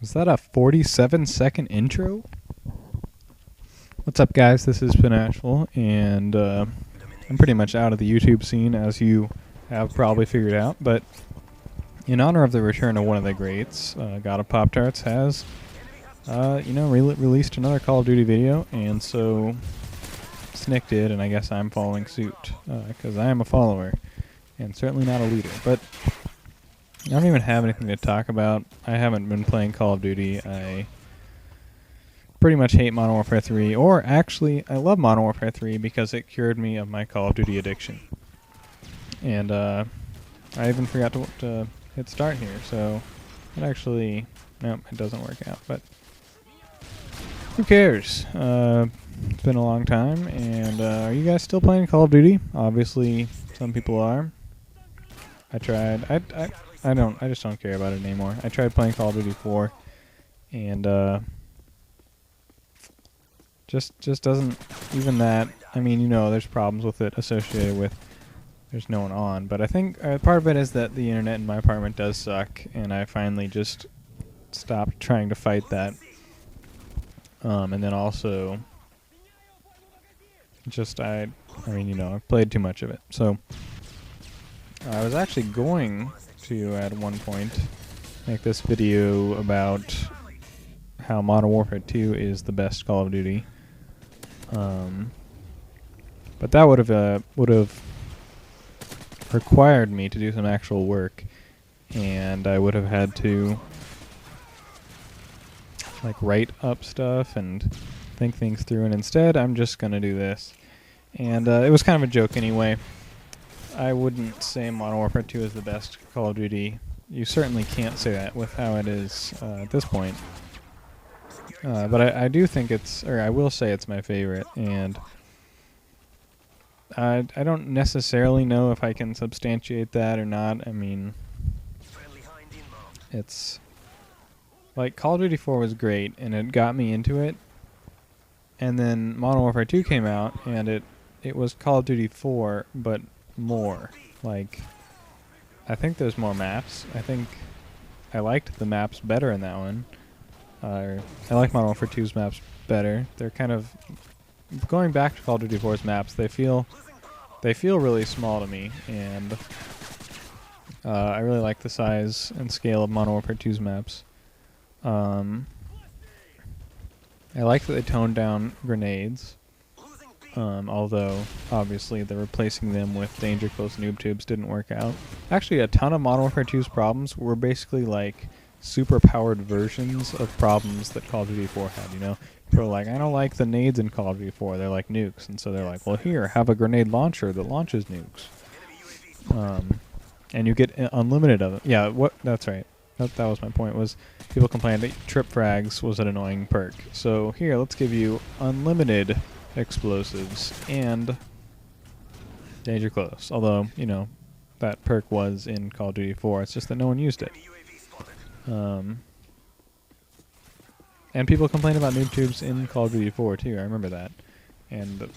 Was that a 47-second intro? What's up, guys? This is Panache, and I'm pretty much out of the YouTube scene, as you have probably figured out. But in honor of the return of one of the greats, God of Pop-Tarts has, released another Call of Duty video, and so Snick did, and I guess I'm following suit, because I am a follower, and certainly not a leader. But I don't even have anything to talk about. I haven't been playing Call of Duty. I pretty much hate Modern Warfare 3, or actually, I love Modern Warfare 3 because it cured me of my Call of Duty addiction. And I even forgot to hit start here, so it actually, nope, it doesn't work out, but who cares? It's been a long time, and are you guys still playing Call of Duty? Obviously, some people are. I tried. I just don't care about it anymore. I tried playing Call of Duty 4, and just doesn't, even that, I mean, there's problems with it associated with there's no one on, but I think part of it is that the internet in my apartment does suck, and I finally just stopped trying to fight that. And then also, just I've played too much of it. So I was actually going to, at one point, make this video about how Modern Warfare 2 is the best Call of Duty. But that would have required me to do some actual work, and I would have had to write up stuff and think things through, and instead I'm just gonna do this. And it was kind of a joke anyway. I wouldn't say Modern Warfare 2 is the best Call of Duty. You certainly can't say that with how it is at this point. But I do think I will say it's my favorite, and I don't necessarily know if I can substantiate that or not. I mean, it's like Call of Duty 4 was great, and it got me into it, and then Modern Warfare 2 came out, and it was Call of Duty 4, but more. I think there's more maps. I think I liked the maps better in that one. I like Modern Warfare 2's maps better. They're kind of, going back to Call of Duty 4's maps, they feel really small to me, and I really like the size and scale of Modern Warfare 2's maps. I like that they toned down grenades, although obviously the replacing them with danger close noob tubes didn't work out. Actually, a ton of Modern Warfare 2's problems were basically super powered versions of problems that Call of Duty 4 had, People are like, I don't like the nades in Call of Duty 4, they're like nukes, and so they're like, well, here, have a grenade launcher that launches nukes. And you get unlimited of them. Yeah, that's right. That was my point, was people complained that trip frags was an annoying perk. So here, let's give you unlimited explosives and danger close. Although, that perk was in Call of Duty 4, it's just that no one used it. And people complained about noob tubes in Call of Duty 4 too, I remember that. And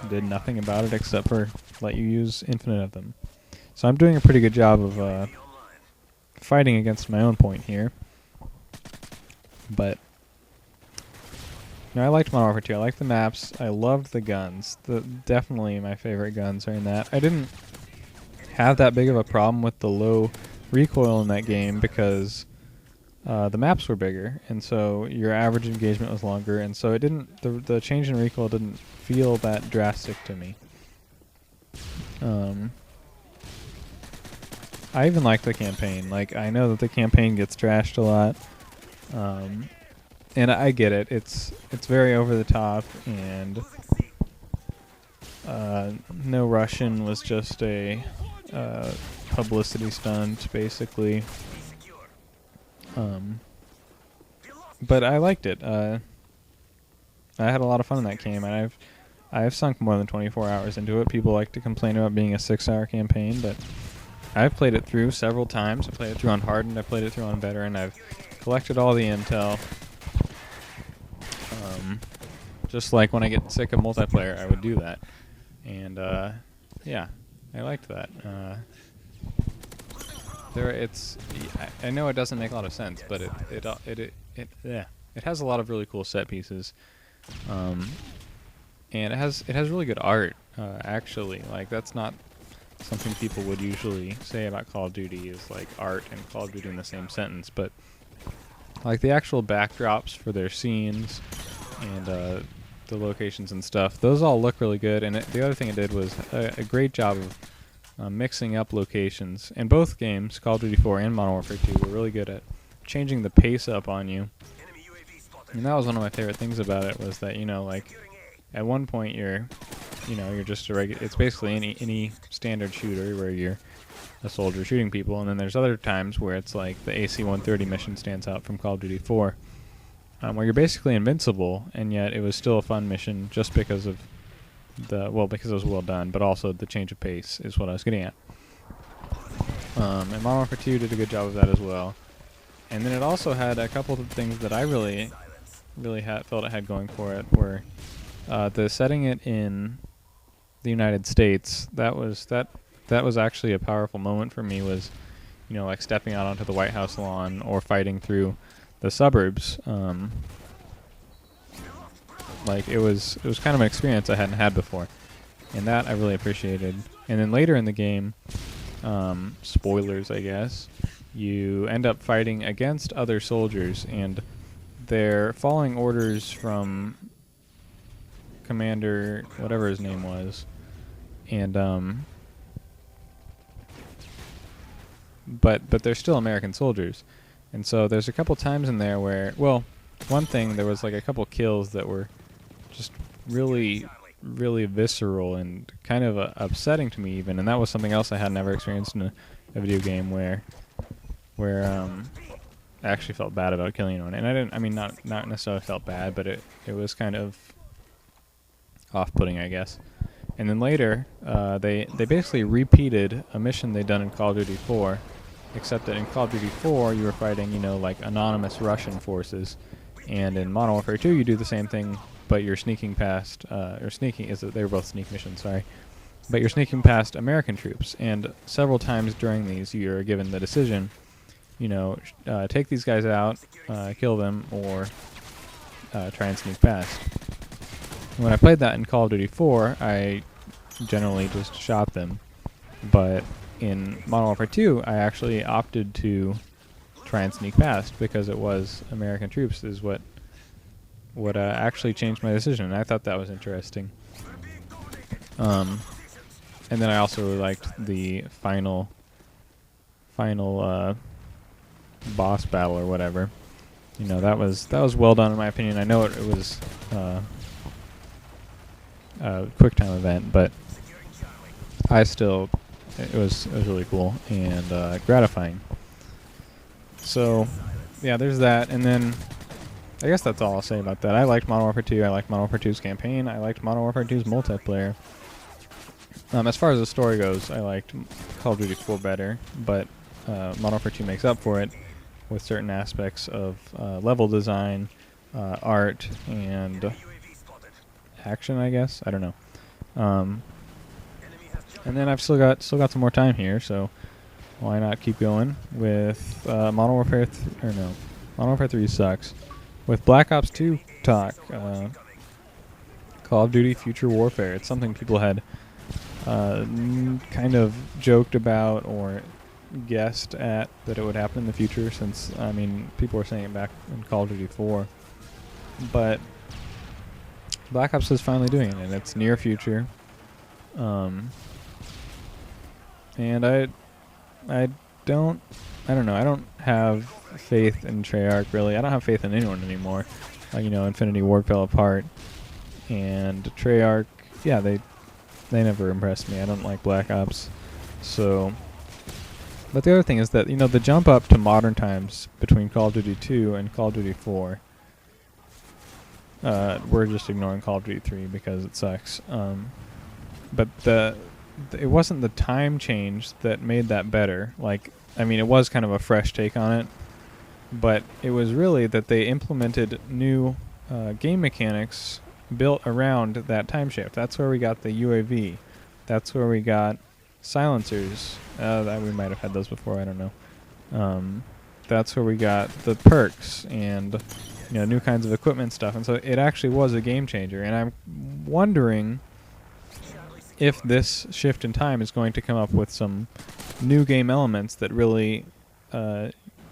did nothing about it except for let you use infinite of them. So I'm doing a pretty good job of fighting against my own point here. But I liked Modern Warfare 2. I liked the maps. I loved the guns. Definitely my favorite guns are in that. I didn't have that big of a problem with the low recoil in that game because the maps were bigger, and so your average engagement was longer, and so it didn't. The change in recoil didn't feel that drastic to me. I even like the campaign. I know that the campaign gets trashed a lot, and I get it. It's very over the top, and No Russian was just a publicity stunt, basically. But I liked it. I had a lot of fun in that game, and I've sunk more than 24 hours into it. People like to complain about being a 6-hour campaign, but I've played it through several times. I played it through on Hardened, I played it through on Veteran, I've collected all the intel. Just like when I get sick of multiplayer, I would do that. And yeah, I liked that. I know it doesn't make a lot of sense, but it has a lot of really cool set pieces, and it has really good art. Actually, like that's not something people would usually say about Call of Duty is like art and Call of Duty in the same sentence, but like the actual backdrops for their scenes and the locations and stuff, those all look really good. And the other thing it did was a great job of mixing up locations. In both games, Call of Duty 4 and Modern Warfare 2, were really good at changing the pace up on you. And that was one of my favorite things about it, was that, like, at one point you're just a regular, it's basically any standard shooter where you're a soldier shooting people, and then there's other times where it's like the AC-130 mission stands out from Call of Duty 4, where you're basically invincible, and yet it was still a fun mission just because of because it was well done, but also the change of pace is what I was getting at. And Modern Warfare 2 did a good job of that as well. And then it also had a couple of things that I really felt it had going for it, were the setting it in the United States. That was actually a powerful moment for me, was, like stepping out onto the White House lawn or fighting through the suburbs. Like it was kind of an experience I hadn't had before, and that I really appreciated. And then later in the game, spoilers I guess, you end up fighting against other soldiers, and they're following orders from Commander whatever his name was, and but they're still American soldiers. And so there's a couple times in there where, well, one thing, there was like a couple kills that were just really, really visceral and kind of upsetting to me even, and that was something else I had never experienced in a video game where I actually felt bad about killing anyone. And not necessarily felt bad, but it was kind of off-putting, I guess. And then later, they basically repeated a mission they'd done in Call of Duty 4, except that in Call of Duty 4 you were fighting, like anonymous Russian forces, and in Modern Warfare 2 you do the same thing, but you're sneaking past, they were both sneak missions, sorry, but you're sneaking past American troops, and several times during these you're given the decision, take these guys out, kill them, or try and sneak past. When I played that in Call of Duty 4, I generally just shot them, but in Modern Warfare 2, I actually opted to try and sneak past because it was American troops is what actually changed my decision, and I thought that was interesting. And then I also really liked the final boss battle or whatever. That was well done in my opinion. I know it was a quick time event, but it was really cool and gratifying. So yeah, there's that. And then I guess that's all I'll say about that. I liked Modern Warfare 2. I liked Modern Warfare 2's campaign. I liked Modern Warfare 2's multiplayer. As far as the story goes, I liked Call of Duty 4 better, but Modern Warfare 2 makes up for it with certain aspects of level design, art, and action, I guess. I don't know. And then I've still got some more time here, so why not keep going with Modern Warfare Modern Warfare 3 sucks. With Black Ops 2 talk, Call of Duty Future Warfare. It's something people had kind of joked about or guessed at that it would happen in the future, since, people were saying it back in Call of Duty 4. But Black Ops is finally doing it, and it's near future. And I don't know. I don't have faith in Treyarch, really. I don't have faith in anyone anymore. Infinity Ward fell apart, and Treyarch, yeah, they never impressed me. I don't like Black Ops. So, but the other thing is that, the jump up to modern times between Call of Duty 2 and Call of Duty 4, we're just ignoring Call of Duty 3 because it sucks. But it wasn't the time change that made that better. It was kind of a fresh take on it, but it was really that they implemented new game mechanics built around that time shift. That's where we got the UAV. That's where we got silencers. We might have had those before. I don't know. That's where we got the perks and new kinds of equipment stuff. And so it actually was a game changer. And I'm wondering if this shift in time is going to come up with some new game elements that really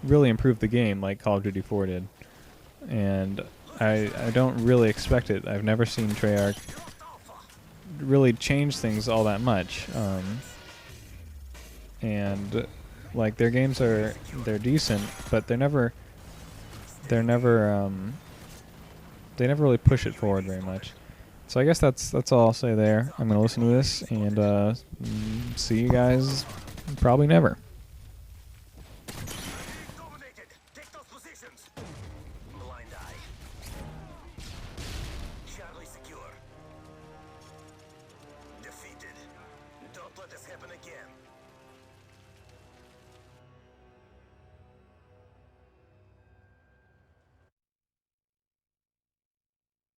improve the game, like Call of Duty 4 did. And I don't really expect it. I've never seen Treyarch really change things all that much. And like their games they're decent, but they never really push it forward very much. So I guess that's all I'll say there. I'm gonna listen to this and see you guys probably never.